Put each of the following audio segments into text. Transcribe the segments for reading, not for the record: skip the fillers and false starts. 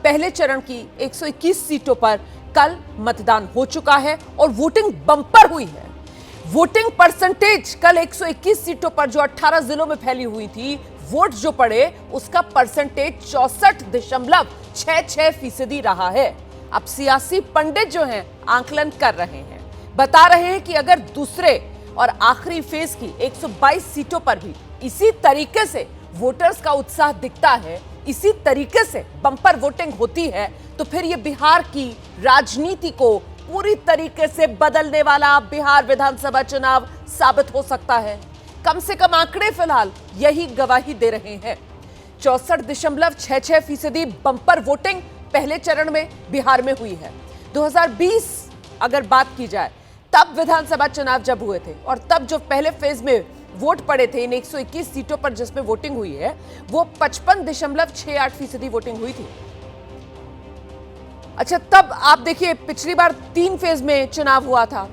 पहले चरण की 121 सीटों पर कल मतदान हो चुका है और वोटिंग बम्पर हुई है। वोटिंग परसेंटेज कल 121 सीटों पर जो 18 जिलों में फैली हुई थी, वोट जो पड़े उसका परसेंटेज 64.66% रहा है। अब सियासी पंडित जो हैं आंकलन कर रहे हैं, बता रहे हैं कि अगर दूसरे और आखिरी फेज की 122 सीटों पर भी इसी तरीके से वोटर्स का उत्साह दिखता है, इसी तरीके से बम्पर वोटिंग होती है, तो फिर ये बिहार की राजनीति को पूरी तरीके से बदलने वाला बिहार विधानसभा चुनाव साबित हो सकता है। कम से कम आंकड़े फिलहाल यही गवाही दे रहे हैं। 64.66% बम्पर वोटिंग पहले चरण में बिहार में हुई है। 2020 अगर बात की जाए, तब विधानसभा चुनाव जब हुए थे और तब जो पहले फेज में वोट पड़े थे इन 121 सीटों पर जिसमें वोटिंग हुई है, वो 55.68% वोटिंग हुई थी। अच्छा, तब आप देखिए पिछली बार 3 फेज में चुनाव हुआ था।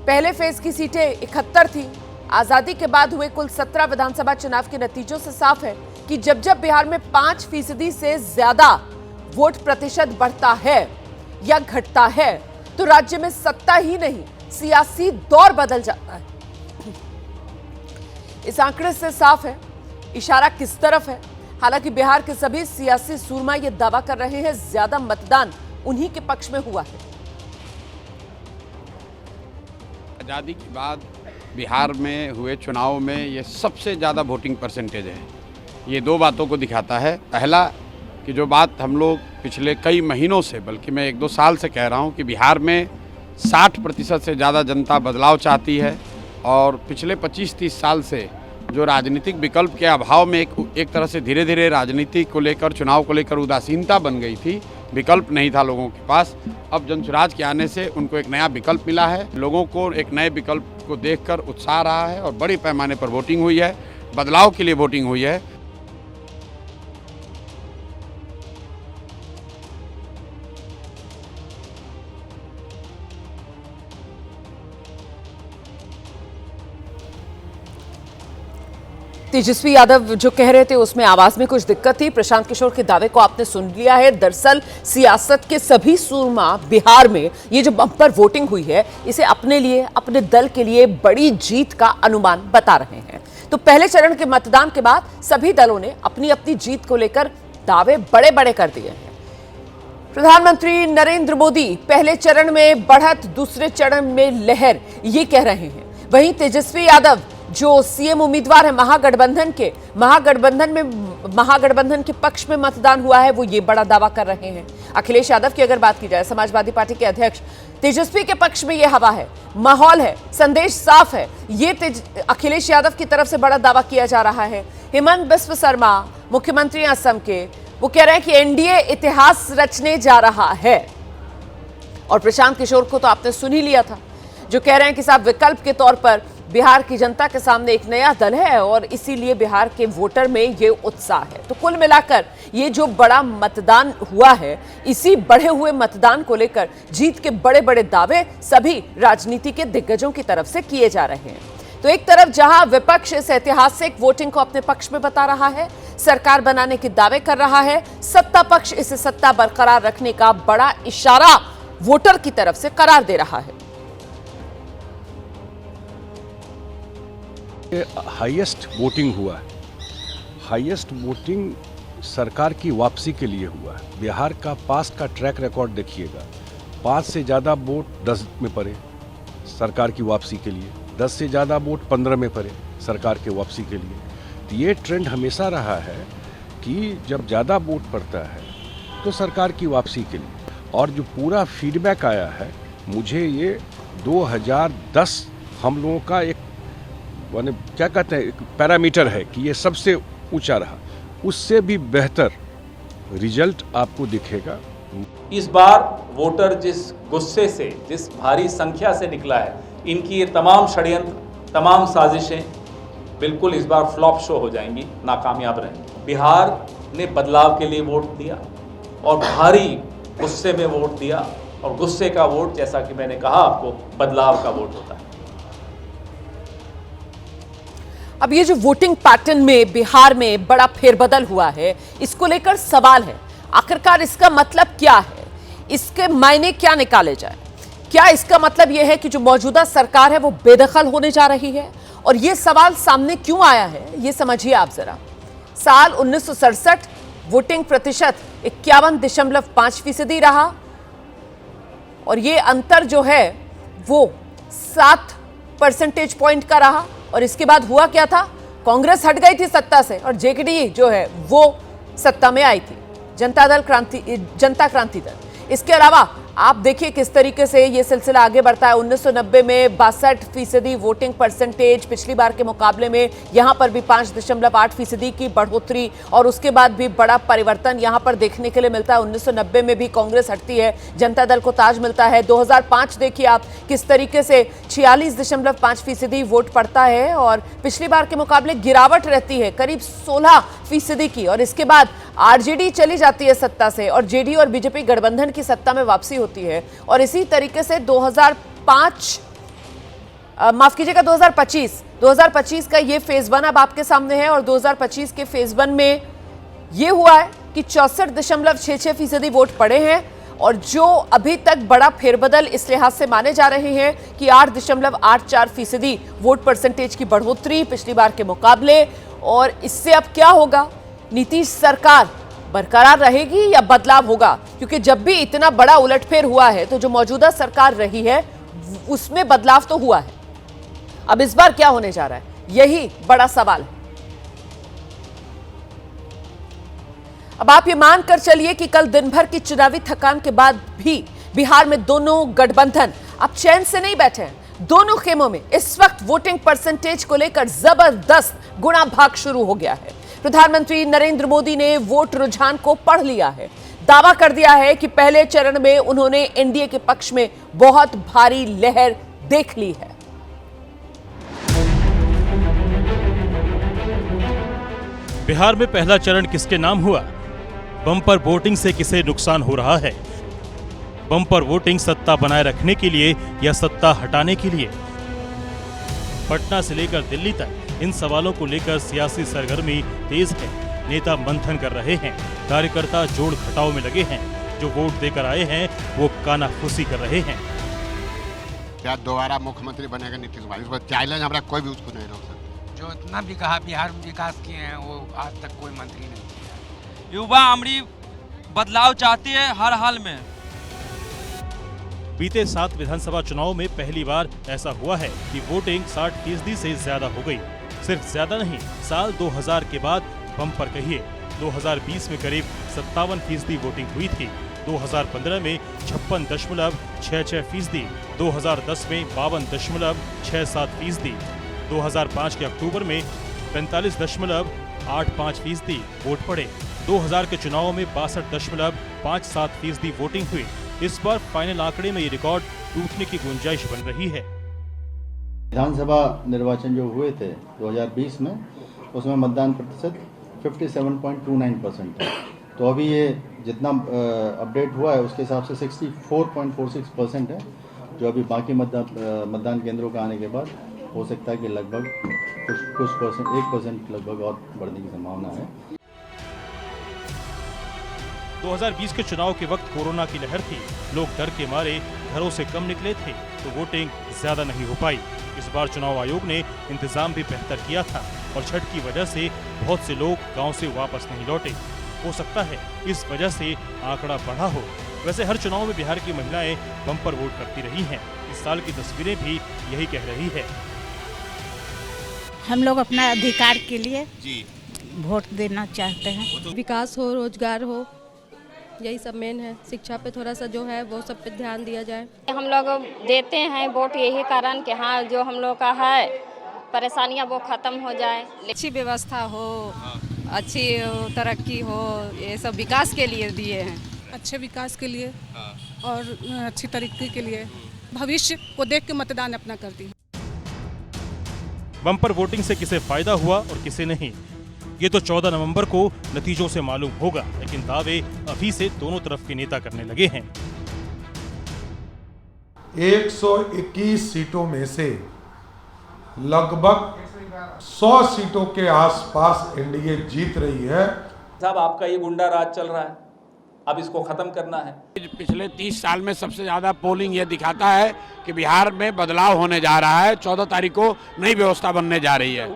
पहले फेज की सीटें 71 थी। आजादी के बाद हुए कुल 17 विधानसभा चुनाव के नतीजों से साफ है कि जब जब बिहार में 5% से ज्यादा वोट प्रतिशत बढ़ता है या घटता है, तो राज्य में सत्ता ही नहीं, सियासी दौर बदल जाता है। इस आंकड़े से साफ है इशारा किस तरफ है। हालांकि बिहार के सभी सियासी सूरमा यह दावा कर रहे हैं ज्यादा मतदान उन्हीं के पक्ष में हुआ है। आज़ादी के बाद बिहार में हुए चुनाव में ये सबसे ज़्यादा वोटिंग परसेंटेज है। ये 2 बातों को दिखाता है। पहला कि जो बात हम लोग पिछले कई महीनों से, बल्कि मैं 1-2 साल से कह रहा हूँ कि बिहार में 60% से ज़्यादा जनता बदलाव चाहती है और पिछले 25-30 साल से जो राजनीतिक विकल्प के अभाव में एक तरह से धीरे धीरे राजनीति को लेकर, चुनाव को लेकर उदासीनता बन गई थी, विकल्प नहीं था लोगों के पास। अब जनसुराज के आने से उनको एक नया विकल्प मिला है। लोगों को एक नए विकल्प को देखकर उत्साह रहा है और बड़ी पैमाने पर वोटिंग हुई है, बदलाव के लिए वोटिंग हुई है। तेजस्वी यादव जो कह रहे थे उसमें आवाज में कुछ दिक्कत थी। प्रशांत किशोर के दावे को आपने सुन लिया है। दरअसल सियासत के सभी सूरमा बिहार में ये जो बम्पर वोटिंग हुई है, इसे अपने लिए, अपने दल के लिए बड़ी जीत का अनुमान बता रहे हैं। तो पहले चरण के मतदान के बाद सभी दलों ने अपनी अपनी जीत को लेकर दावे बड़े बड़े कर दिए हैं। प्रधानमंत्री नरेंद्र मोदी पहले चरण में बढ़त, दूसरे चरण में लहर, ये कह रहे हैं। वहीं तेजस्वी यादव जो सीएम उम्मीदवार है महागठबंधन के पक्ष में मतदान हुआ है, वो ये बड़ा दावा कर रहे हैं। अखिलेश यादव की अगर बात की जाए, समाजवादी पार्टी के अध्यक्ष, तेजस्वी के पक्ष में ये हवा है, माहौल है, संदेश साफ है, ये अखिलेश यादव की तरफ से बड़ा दावा किया जा रहा है। हेमंत बिस्व शर्मा, मुख्यमंत्री असम के, वो कह रहे हैं कि एनडीए इतिहास रचने जा रहा है। और प्रशांत किशोर को तो आपने सुन ही लिया था, जो कह रहे हैं कि साहब विकल्प के तौर पर बिहार की जनता के सामने एक नया दल है और इसीलिए बिहार के वोटर में ये उत्साह है। तो कुल मिलाकर ये जो बड़ा मतदान हुआ है, इसी बढ़े हुए मतदान को लेकर जीत के बड़े बड़े दावे सभी राजनीति के दिग्गजों की तरफ से किए जा रहे हैं। तो एक तरफ जहां विपक्ष इस ऐतिहासिक वोटिंग को अपने पक्ष में बता रहा है, सरकार बनाने के दावे कर रहा है, सत्ता पक्ष इसे सत्ता बरकरार रखने का बड़ा इशारा वोटर की तरफ से करार दे रहा है। हाईएस्ट वोटिंग हुआ है। हाईएस्ट वोटिंग सरकार की वापसी के लिए हुआ है। बिहार का पास्ट का ट्रैक रिकॉर्ड देखिएगा, 5 से ज़्यादा वोट 10 में पड़े सरकार की वापसी के लिए, 10 से ज़्यादा वोट 15 में पड़े सरकार के वापसी के लिए। तो ये ट्रेंड हमेशा रहा है कि जब ज़्यादा वोट पड़ता है तो सरकार की वापसी के लिए। और जो पूरा फीडबैक आया है, मुझे ये 2010 हम लोगों का एक क्या कहते हैं, एक पैरामीटर है कि ये सबसे ऊंचा रहा, उससे भी बेहतर रिजल्ट आपको दिखेगा। इस बार वोटर जिस गुस्से से, जिस भारी संख्या से निकला है, इनकी ये तमाम षड्यंत्र, तमाम साजिशें बिल्कुल इस बार फ्लॉप शो हो जाएंगी, नाकामयाब रहेंगी। बिहार ने बदलाव के लिए वोट दिया और भारी गुस्से में वोट दिया, और गुस्से का वोट, जैसा कि मैंने कहा आपको, बदलाव का वोट होता है। अब ये जो वोटिंग पैटर्न में बिहार में बड़ा फेरबदल हुआ है, इसको लेकर सवाल है। आखिरकार इसका मतलब क्या है, इसके मायने क्या निकाले जाए? क्या इसका मतलब यह है कि जो मौजूदा सरकार है वो बेदखल होने जा रही है? और यह सवाल सामने क्यों आया है, यह समझिए आप जरा। साल 1967 वोटिंग प्रतिशत 51.5% रहा और ये अंतर जो है वो 7 परसेंटेज पॉइंट का रहा। और इसके बाद हुआ क्या था, कांग्रेस हट गई थी सत्ता से और जेडीयू जो है वो सत्ता में आई थी, जनता क्रांति दल। इसके अलावा आप देखिए किस तरीके से ये सिलसिला आगे बढ़ता है। 1990 में 62% वोटिंग परसेंटेज, पिछली बार के मुकाबले में यहां पर भी 5.8% की बढ़ोतरी और उसके बाद भी बड़ा परिवर्तन यहां पर देखने के लिए मिलता है। 1990 में भी कांग्रेस हटती है, जनता दल को ताज मिलता है। 2005 देखिए आप किस तरीके से 46.5% वोट पड़ता है और पिछली बार के मुकाबले गिरावट रहती है करीब 16% की। और इसके बाद आरजेडी चली जाती है सत्ता से और जेडीयू और बीजेपी गठबंधन की सत्ता में वापसी होती है। और इसी तरीके से 2025 का ये फेज 1 अब आपके सामने है। और 2025 के फेज 1 में ये हुआ है कि 64.66% वोट पड़े हैं और जो अभी तक बड़ा फेरबदल इस लिहाज से माने जा रहे हैं कि 8.84% वोट परसेंटेज की बढ़ोतरी पिछली बार के मुकाबले। और इससे अब क्या होगा, नीतीश सरकार बरकरार रहेगी या बदलाव होगा? क्योंकि जब भी इतना बड़ा उलटफेर हुआ है तो जो मौजूदा सरकार रही है उसमें बदलाव तो हुआ है। अब इस बार क्या होने जा रहा है, यही बड़ा सवाल है। अब आप ये मानकर चलिए कि कल दिन भर की चुनावी थकान के बाद भी बिहार में दोनों गठबंधन अब चैन से नहीं बैठे हैं। दोनों खेमों में इस वक्त वोटिंग परसेंटेज को लेकर जबरदस्त गुणा भाग शुरू हो गया है। प्रधानमंत्री नरेंद्र मोदी ने वोट रुझान को पढ़ लिया है, दावा कर दिया है कि पहले चरण में उन्होंने एनडीए के पक्ष में बहुत भारी लहर देख ली है। बिहार में पहला चरण किसके नाम हुआ? बम्पर वोटिंग से किसे नुकसान हो रहा है? बम्पर वोटिंग सत्ता बनाए रखने के लिए या सत्ता हटाने के लिए? पटना से लेकर दिल्ली तक इन सवालों को लेकर सियासी सरगर्मी तेज है। नेता मंथन कर रहे हैं, कार्यकर्ता जोड़ घटाव में लगे हैं। जो वोट देकर आए हैं वो कानाफूसी कर रहे हैं। क्या दोबारा मुख्यमंत्री बनेगा नीतीश कुमार? इस पर चैलेंज हमारा कोई भी उसको नहीं रोक सकता। जो इतना भी कहा बिहार में विकास किए हैं वो आज तक कोई मंत्री नहीं किया। युवा अमरी बदलाव चाहती है हर हाल में। बीते 7 विधानसभा चुनाव में पहली बार ऐसा हुआ है कि वोटिंग 60% से ज्यादा हो गई। सिर्फ ज्यादा नहीं, साल 2000 के बाद बम्पर कहिए। 2020 में करीब 57% वोटिंग हुई थी। 2015 में 56.66%, 2010 में 52.67%, 2005 के अक्टूबर में 45.85% वोट पड़े। 2000 के चुनाव में 62.57% वोटिंग हुई। इस बार फाइनल आंकड़े में ये रिकॉर्ड टूटने की गुंजाइश बन रही है। विधानसभा निर्वाचन जो हुए थे 2020 में, उसमें मतदान प्रतिशत 57.29% है। तो अभी ये जितना अपडेट हुआ है उसके हिसाब से 64.46% है, जो अभी बाकी मतदान केंद्रों का आने के बाद हो सकता है कि लगभग कुछ परसेंट 1% लगभग और बढ़ने की संभावना है। 2020 के चुनाव के वक्त कोरोना की लहर थी, लोग डर के मारे घरों से कम निकले थे, तो वोटिंग ज्यादा नहीं हो पाई। इस बार चुनाव आयोग ने इंतजाम भी बेहतर किया था और छठ की वजह से बहुत से लोग गांव से वापस नहीं लौटे। हो सकता है इस वजह से आंकड़ा बढ़ा हो। वैसे हर चुनाव में बिहार की महिलाएं बम्पर वोट करती रही हैं। इस साल की तस्वीरें भी यही कह रही है। हम लोग अपना अधिकार के लिए वोट देना चाहते हैं। विकास हो, रोजगार हो, यही सब मेन है। शिक्षा पे थोड़ा सा जो है वो सब पे ध्यान दिया जाए। हम लोग देते हैं वोट यही कारण कि हाँ जो हम लोग का है परेशानियां वो खत्म हो जाए। अच्छी व्यवस्था हो, अच्छी तरक्की हो, ये सब विकास के लिए दिए हैं। अच्छे विकास के लिए और अच्छी तरक्की के लिए भविष्य को देख के मतदान अपना करती हूँ। बम्पर वोटिंग से किसे फायदा हुआ और किसे नहीं, ये तो 14 नवंबर को नतीजों से मालूम होगा। लेकिन दावे अभी से दोनों तरफ के नेता करने लगे हैं। 121 सीटों में से लगभग 100 सीटों के आसपास एनडीए जीत रही है। साहब आपका ये गुंडा राज चल रहा है, अब इसको ख़त्म करना है। पिछले 30 साल में सबसे ज़्यादा पोलिंग ये दिखाता है कि बिहार में बदलाव होने जा रहा है। 14 तारीख को नई व्यवस्था बनने जा रही है।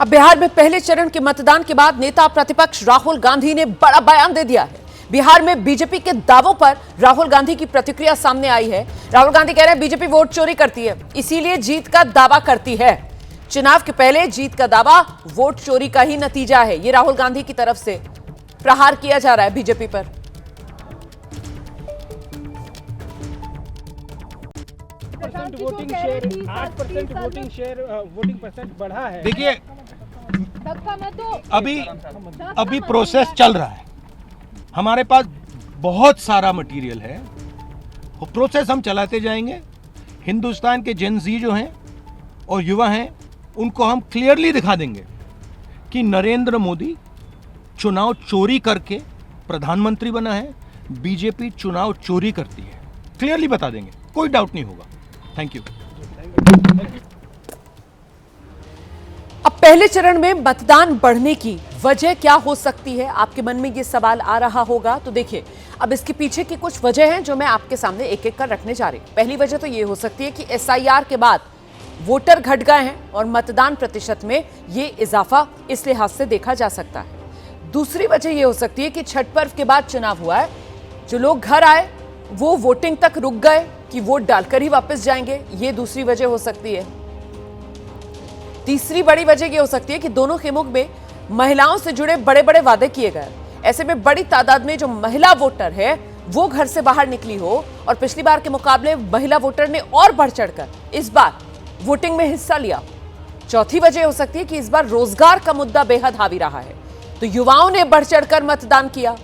अब बिहार में पहले चरण के मतदान के बाद नेता प्रतिपक्ष राहुल गांधी ने बड़ा बयान दे दिया है। बिहार में बीजेपी के दावों पर राहुल गांधी की प्रतिक्रिया सामने आई है। राहुल गांधी कह रहे हैं बीजेपी वोट चोरी करती है, इसीलिए जीत का दावा करती है। चुनाव के पहले जीत का दावा वोट चोरी का ही नतीजा है। ये राहुल गांधी की तरफ से प्रहार किया जा रहा है बीजेपी पर। Voting share 8% voting share voting percent बढ़ा है। देखिए अभी प्रोसेस चल रहा है, हमारे पास बहुत सारा मटेरियल है, प्रोसेस हम चलाते जाएंगे। हिंदुस्तान के जेन ज़ी जो हैं और युवा हैं उनको हम क्लियरली दिखा देंगे कि नरेंद्र मोदी चुनाव चोरी करके प्रधानमंत्री बना है, बीजेपी चुनाव चोरी करती है। क्लियरली बता देंगे, कोई डाउट नहीं होगा। Thank you. अब पहले चरण में मतदान बढ़ने की वजह क्या हो सकती है, आपके मन में ये सवाल आ रहा होगा। तो देखिए, अब इसके पीछे की कुछ वजह हैं जो मैं आपके सामने एक एक कर रखने जा रही हूं। पहली वजह तो ये हो सकती है कि SIR के बाद वोटर घट गए हैं और मतदान प्रतिशत में ये इजाफा इस लिहाज से देखा जा सकता है। दूसरी वजह यह हो सकती है कि छठ पर्व के बाद चुनाव हुआ है, जो लोग घर आए वो वोटिंग तक रुक गए कि वोट डालकर ही वापस जाएंगे, ये दूसरी वजह हो सकती है। तीसरी बड़ी वजह यह हो सकती है कि दोनों खेमों में महिलाओं से जुड़े बड़े बड़े वादे किए गए। ऐसे में बड़ी तादाद में जो महिला वोटर है वो घर से बाहर निकली हो और पिछली बार के मुकाबले महिला वोटर ने और बढ़ चढ़कर इस बार वोटिंग में हिस्सा लिया। चौथी वजह हो सकती है कि इस बार रोजगार का मुद्दा बेहद हावी रहा है, तो युवाओं ने बढ़ चढ़कर मतदान किया।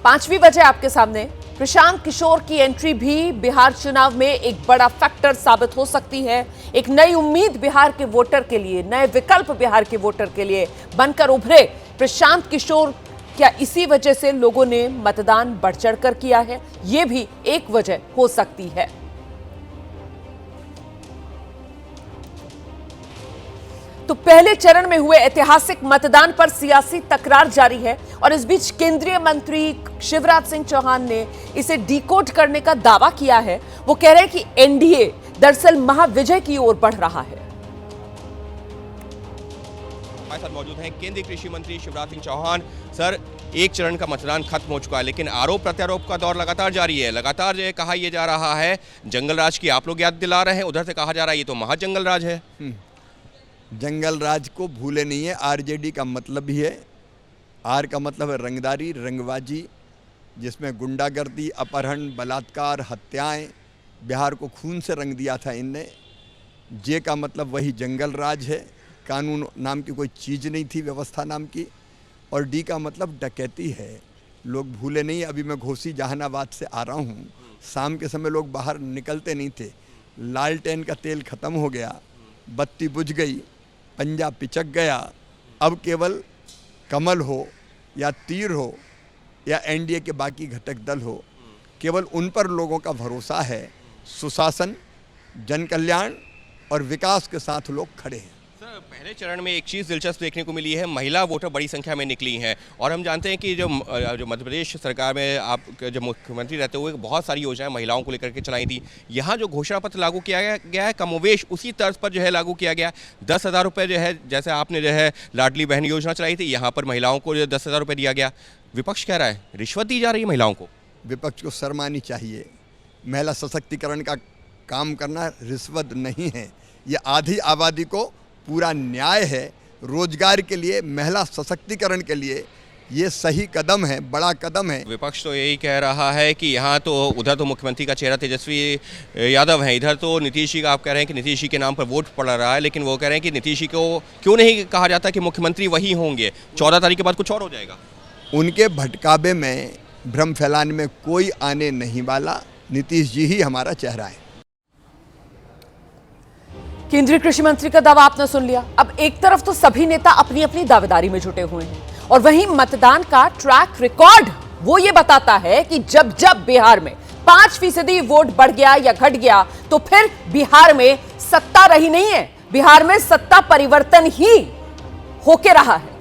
पांचवी वजह आपके सामने प्रशांत किशोर की एंट्री भी बिहार चुनाव में एक बड़ा फैक्टर साबित हो सकती है। एक नई उम्मीद बिहार के वोटर के लिए, नए विकल्प बिहार के वोटर के लिए बनकर उभरे प्रशांत किशोर। क्या इसी वजह से लोगों ने मतदान बढ़ चढ़कर किया है? यह भी एक वजह हो सकती है। तो पहले चरण में हुए ऐतिहासिक मतदान पर सियासी तकरार जारी है और इस बीच केंद्रीय मंत्री शिवराज सिंह चौहान ने इसे डिकोड करने का दावा किया है। वो कह रहे हैं कि एनडीए दरअसल महाविजय की ओर बढ़ रहा है। हमारे साथ मौजूद हैं केंद्रीय कृषि मंत्री शिवराज सिंह चौहान। सर, एक चरण का मतदान खत्म हो चुका है, लेकिन आरोप प्रत्यारोप का दौर लगातार जारी है। लगातार जो कहा यह जा रहा है जंगल राज की आप लोग याद दिला रहे हैं, उधर से कहा जा रहा है ये तो महाजंगल राज है। जंगल राज को भूले नहीं है। आरजेडी का मतलब ही है, आर का मतलब है रंगदारी, रंगबाजी, जिसमें गुंडागर्दी, अपहरण, बलात्कार, हत्याएं, बिहार को खून से रंग दिया था इनने। जे का मतलब वही जंगल राज है, कानून नाम की कोई चीज़ नहीं थी, व्यवस्था नाम की। और डी का मतलब डकैती है। लोग भूले नहीं। अभी मैं घोसी जहानाबाद से आ रहा हूँ, शाम के समय लोग बाहर निकलते नहीं थे, लालटेन का तेल ख़त्म हो गया, बत्ती बुझ गई, पंजा पिचक गया। अब केवल कमल हो या तीर हो या एनडीए के बाकी घटक दल हो, केवल उन पर लोगों का भरोसा है। सुशासन, जन कल्याण और विकास के साथ लोग खड़े हैं। सर, पहले चरण में एक चीज़ दिलचस्प देखने को मिली है, महिला वोटर बड़ी संख्या में निकली हैं। और हम जानते हैं कि जो मध्य प्रदेश सरकार में आप जब मुख्यमंत्री रहते हुए बहुत सारी योजनाएं महिलाओं को लेकर के चलाई थी। यहाँ जो घोषणा पत्र लागू किया गया है कमोवेश उसी तर्ज पर जो है लागू किया गया। 10,000 रुपये जो है, जैसे आपने जो है लाडली बहन योजना चलाई थी, यहाँ पर महिलाओं को जो 10,000 रुपये दिया गया। विपक्ष कह रहा है रिश्वत दी जा रही है महिलाओं को। विपक्ष को शर्म आनी चाहिए। महिला सशक्तिकरण का काम करना रिश्वत नहीं है, ये आधी आबादी को पूरा न्याय है। रोजगार के लिए, महिला सशक्तिकरण के लिए ये सही कदम है, बड़ा कदम है। विपक्ष तो यही कह रहा है कि यहाँ तो उधर तो मुख्यमंत्री का चेहरा तेजस्वी यादव है, इधर तो नीतीश जी का आप कह रहे हैं कि नीतीश जी के नाम पर वोट पड़ रहा है, लेकिन वो कह रहे हैं कि नीतीश जी को क्यों नहीं कहा जाता कि मुख्यमंत्री वही होंगे, 14 तारीख के बाद कुछ और हो जाएगा। उनके भटकावे में, भ्रम फैलाने में कोई आने नहीं वाला। नीतीश जी ही हमारा चेहरा है। केंद्रीय कृषि मंत्री का दावा आपने सुन लिया। अब एक तरफ तो सभी नेता अपनी अपनी दावेदारी में जुटे हुए हैं और वहीं मतदान का ट्रैक रिकॉर्ड वो ये बताता है कि जब जब बिहार में 5% वोट बढ़ गया या घट गया तो फिर बिहार में सत्ता रही नहीं है, बिहार में सत्ता परिवर्तन ही होके रहा है।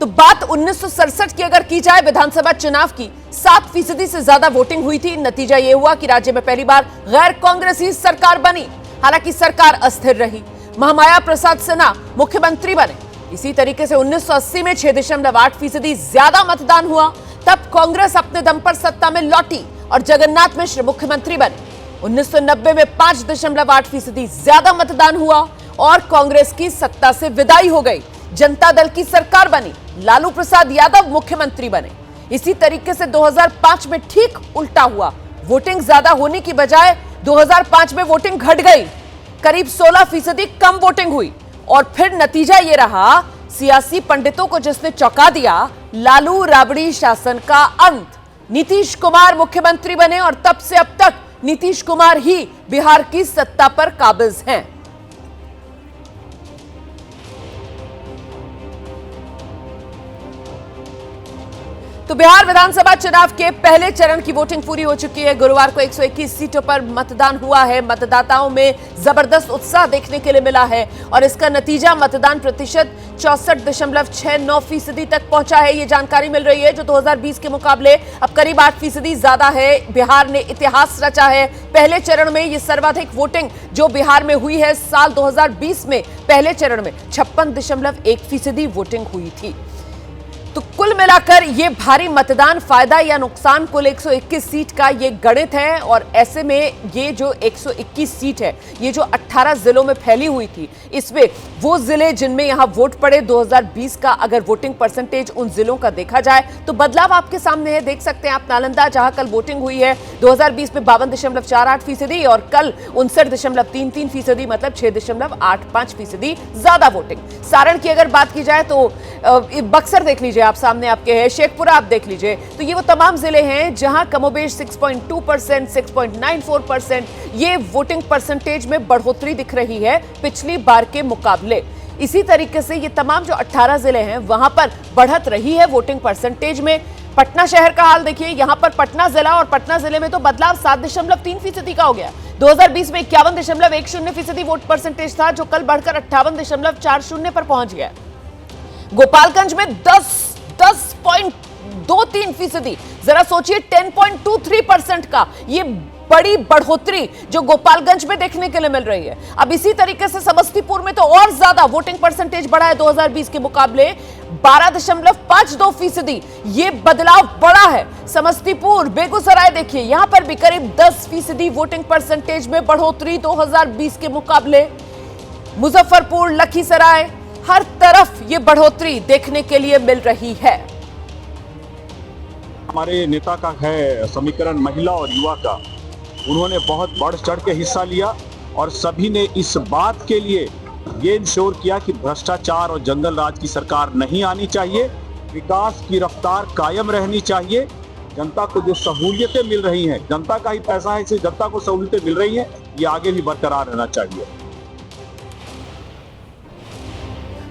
तो बात 1967 की अगर की जाए विधानसभा चुनाव की, 7% से ज्यादा वोटिंग हुई थी। नतीजा यह हुआ कि राज्य में पहली बार गैर कांग्रेसी सरकार बनी। हालांकि सरकार अस्थिर रही। महामाया प्रसाद सिन्हा मुख्यमंत्री बने। इसी तरीके से 1980 में 6.8% ज्यादा मतदान हुआ। तब कांग्रेस अपने दम पर सत्ता में लौटी और जगन्नाथ मिश्र मुख्यमंत्री बने। 1990 में 5.8% ज्यादा मतदान हुआ और कांग्रेस की सत्ता से विदाई हो गई। जनता दल की सरकार बनी। लालू प्रसाद यादव मुख्यमंत्री बने। इसी तरीके से 2005 में ठीक उल्टा हुआ। वोटिंग ज्यादा होने की बजाय 2005 में वोटिंग घट गई। करीब 16% कम वोटिंग हुई और फिर नतीजा ये रहा, सियासी पंडितों को जिसने चौंका दिया, लालू राबड़ी शासन का अंत। नीतीश कुमार मुख्यमंत्री बने और तब से अब तक नीतीश कुमार ही बिहार की सत्ता पर काबिज हैं। तो बिहार विधानसभा चुनाव के पहले चरण की वोटिंग पूरी हो चुकी है। गुरुवार को 121 सीटों पर मतदान हुआ है। मतदाताओं में जबरदस्त उत्साह देखने के लिए मिला है और इसका नतीजा मतदान प्रतिशत 64.69% तक पहुंचा है। ये जानकारी मिल रही है जो 2020 के मुकाबले अब करीब 8% ज्यादा है। बिहार ने इतिहास रचा है। पहले चरण में ये सर्वाधिक वोटिंग जो बिहार में हुई है साल 2020 में पहले चरण में 56.1% वोटिंग हुई थी। तो कुल मिलाकर ये भारी मतदान फायदा या नुकसान कुल 121 सीट का ये गणित है और ऐसे में ये जो 121 सीट है ये जो 18 जिलों में फैली हुई थी, इसमें वो जिले जिनमें यहां वोट पड़े 2020 का अगर वोटिंग परसेंटेज उन जिलों का देखा जाए तो बदलाव आपके सामने है। देख सकते हैं आप नालंदा जहां कल वोटिंग हुई है 2020 में 52.48% और कल 59.33% मतलब 6.85% ज्यादा वोटिंग। सारण की अगर बात की जाए तो बक्सर देख लीजिए आप, सामने आपके है, शेखपुरा आप देख लीजिए। तो ये वो तमाम जिले हैं जहां कमोबेश 6.2%, 6.94% ये वोटिंग परसेंटेज में बढ़ोतरी दिख रही है पिछली बार के मुकाबले। इसी तरीके से ये तमाम जो 18 जिले हैं वहां पर बढ़त रही है वोटिंग परसेंटेज में। पटना शहर का हाल देखिए, यहां पर पटना जिला और पटना जिले में तो बदलाव 7.3% का हो गया। 2020 में 51.10% वोट परसेंटेज था जो कल बढ़कर 58.40 पर पहुंच गया। गोपालगंज में 10.23%, जरा सोचिए 10.23% का ये बड़ी बढ़ोतरी जो गोपालगंज में देखने के लिए मिल रही है। अब इसी तरीके से समस्तीपुर में तो और ज्यादा वोटिंग परसेंटेज बढ़ा है 2020 के मुकाबले 12.52%। ये बदलाव बड़ा है। समस्तीपुर, बेगूसराय देखिए यहां पर भी करीब 10% वोटिंग परसेंटेज में बढ़ोतरी 2020 के मुकाबले। मुजफ्फरपुर, लखीसराय, हर तरफ ये बढ़ोतरी देखने के लिए मिल रही है। हमारे नेता का है समीकरण महिला और युवा का, उन्होंने बहुत बढ़ चढ़ के हिस्सा लिया और सभी ने इस बात के लिए ये इंश्योर किया कि भ्रष्टाचार और जंगल राज की सरकार नहीं आनी चाहिए, विकास की रफ्तार कायम रहनी चाहिए। जनता को जो सहूलियतें मिल रही हैं, जनता का ही पैसा है, इससे जनता को सहूलियतें मिल रही हैं, ये आगे भी बरकरार रहना चाहिए।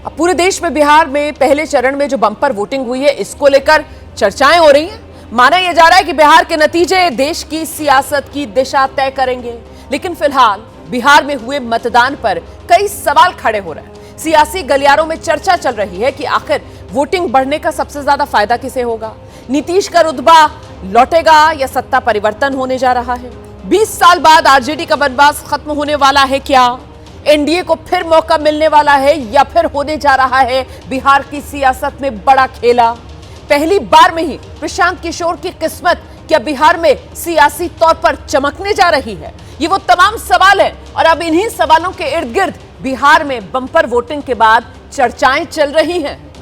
अब पूरे देश में बिहार में पहले चरण में जो बम्पर वोटिंग हुई है इसको लेकर चर्चाएं हो रही हैं। माना यह जा रहा है कि बिहार के नतीजे देश की सियासत की दिशा तय करेंगे। लेकिन फिलहाल बिहार में हुए मतदान पर कई सवाल खड़े हो रहे हैं। सियासी गलियारों में चर्चा चल रही है कि आखिर वोटिंग बढ़ने का सबसे ज्यादा फायदा किसे होगा। नीतीश का रुतबा लौटेगा या सत्ता परिवर्तन होने जा रहा है। 20 साल बाद आरजेडी का वनवास खत्म होने वाला है क्या? एनडीए को फिर मौका मिलने वाला है या फिर होने जा रहा है बिहार की सियासत में बड़ा खेला? पहली बार में ही प्रशांत किशोर की किस्मत क्या बिहार में सियासी तौर पर चमकने जा रही है? ये वो तमाम सवाल हैं और अब इन्हीं सवालों के इर्द गिर्द बिहार में बम्पर वोटिंग के बाद चर्चाएं चल रही हैं।